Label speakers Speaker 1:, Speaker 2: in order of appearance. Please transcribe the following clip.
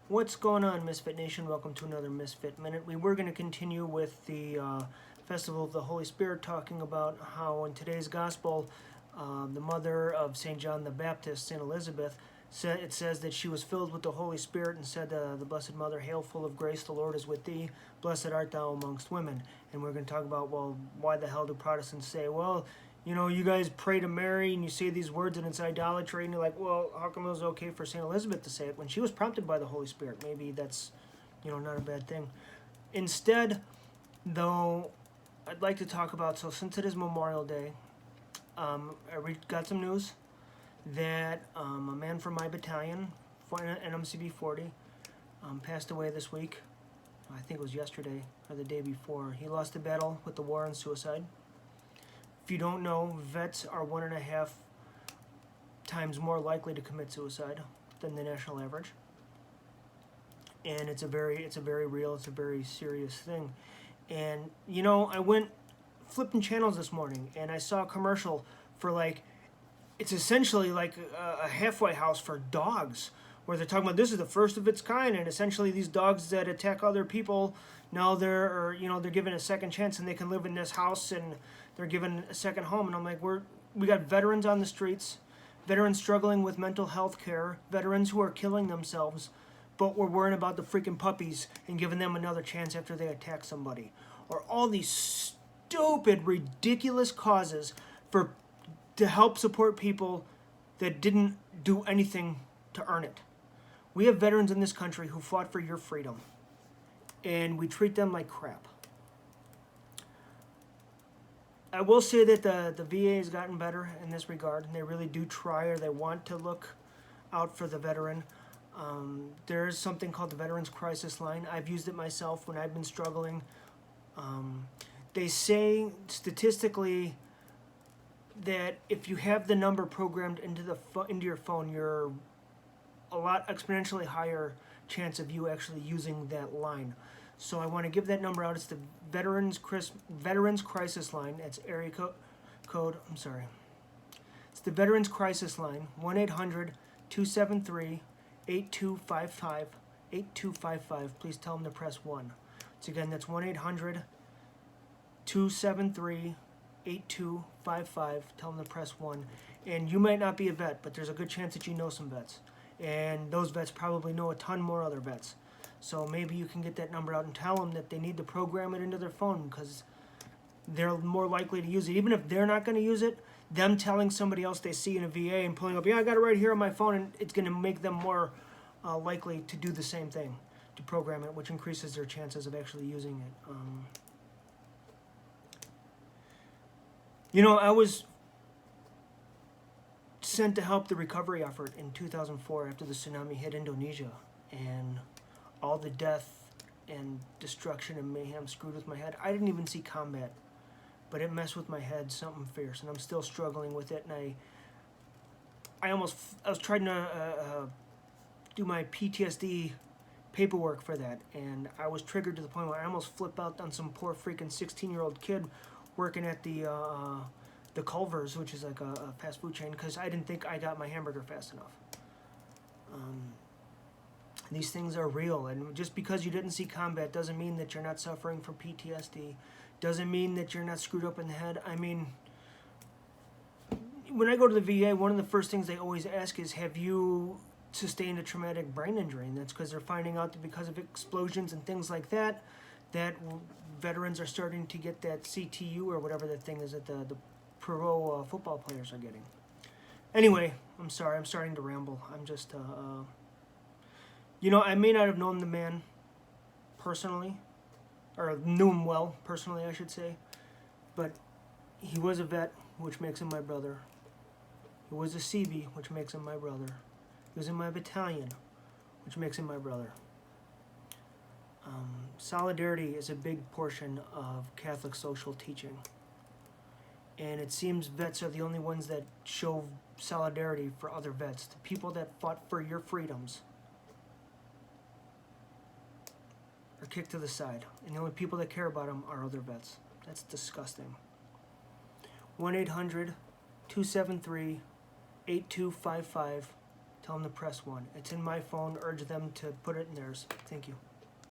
Speaker 1: What's going on, Misfit Nation? Welcome to another Misfit Minute. We were going to continue with the Festival of the Holy Spirit, talking about how in today's Gospel, the mother of St. John the Baptist, St. Elizabeth, it says that she was filled with the Holy Spirit and said, the Blessed Mother, hail full of grace, the Lord is with thee, blessed art thou amongst women. And we're going to talk about, well, why the hell do Protestants say, well, you know, you guys pray to Mary and you say these words and it's idolatry, and you're like, well, how come it was okay for St. Elizabeth to say it when she was prompted by the Holy Spirit? Maybe that's, not a bad thing. Instead, though, I'd like to talk about, so since it is Memorial Day, got some news that a man from my battalion, NMCB 40, passed away this week. I think it was yesterday or the day before. He lost the battle with the war on suicide. If you don't know, vets are 1.5 times more likely to commit suicide than the national average. And it's a very real, it's a very serious thing. And, I went flipping channels this morning and I saw a commercial for it's essentially like a halfway house for dogs, where they're talking about this is the first of its kind, and essentially these dogs that attack other people, now they're given a second chance and they can live in this house and they're given a second home. And I'm like, we got veterans on the streets, veterans struggling with mental health care, veterans who are killing themselves, but we're worrying about the freaking puppies and giving them another chance after they attack somebody. Or all these stupid, ridiculous causes to help support people that didn't do anything to earn it. We have veterans in this country who fought for your freedom, and we treat them like crap. I will say that the VA has gotten better in this regard, and they really do try, or they want to look out for the veteran. There's something called the Veterans Crisis Line. I've used it myself when I've been struggling. They say statistically that if you have the number programmed into your phone, you're a lot exponentially higher chance of you actually using that line. So I want to give that number out. It's the Veterans Crisis Line. That's area code. I'm sorry. It's the Veterans Crisis Line. 1-800-273-8255. 8255. Please tell them to press 1. So again, that's 1-800-273-8255. Tell them to press 1. And you might not be a vet, but there's a good chance that you know some vets. And those vets probably know a ton more other vets. So maybe you can get that number out and tell them that they need to program it into their phone, because they're more likely to use it. Even if they're not going to use it, them telling somebody else they see in a VA and pulling up, yeah, I got it right here on my phone, and it's going to make them more likely to do the same thing, to program it, which increases their chances of actually using it. I was sent to help the recovery effort in 2004 after the tsunami hit Indonesia, and all the death and destruction and mayhem screwed with my head. I didn't even see combat, but it messed with my head something fierce, and I'm still struggling with it. And I was trying to do my PTSD paperwork for that, and I was triggered to the point where I almost flipped out on some poor freaking 16-year-old kid working at the Culver's, which is like a fast food chain, because I didn't think I got my hamburger fast enough. These things are real, and just because you didn't see combat doesn't mean that you're not suffering from PTSD. Doesn't mean that you're not screwed up in the head. I mean, when I go to the VA, one of the first things they always ask is, have you sustained a traumatic brain injury? And that's because they're finding out that because of explosions and things like that, that veterans are starting to get that CTU, or whatever that thing is that the pro football players are getting. Anyway, I'm sorry, I'm starting to ramble. I'm just, I may not have known the man personally, or knew him well personally, I should say, but he was a vet, which makes him my brother. He was a Seabee, which makes him my brother. He was in my battalion, which makes him my brother. Solidarity is a big portion of Catholic social teaching. And it seems vets are the only ones that show solidarity for other vets, the people that fought for your freedoms are kicked to the side, and the only people that care about them are other vets. That's disgusting. 1-800-273-8255. Tell them to press 1. It's in my phone. Urge them to put it in theirs. Thank you.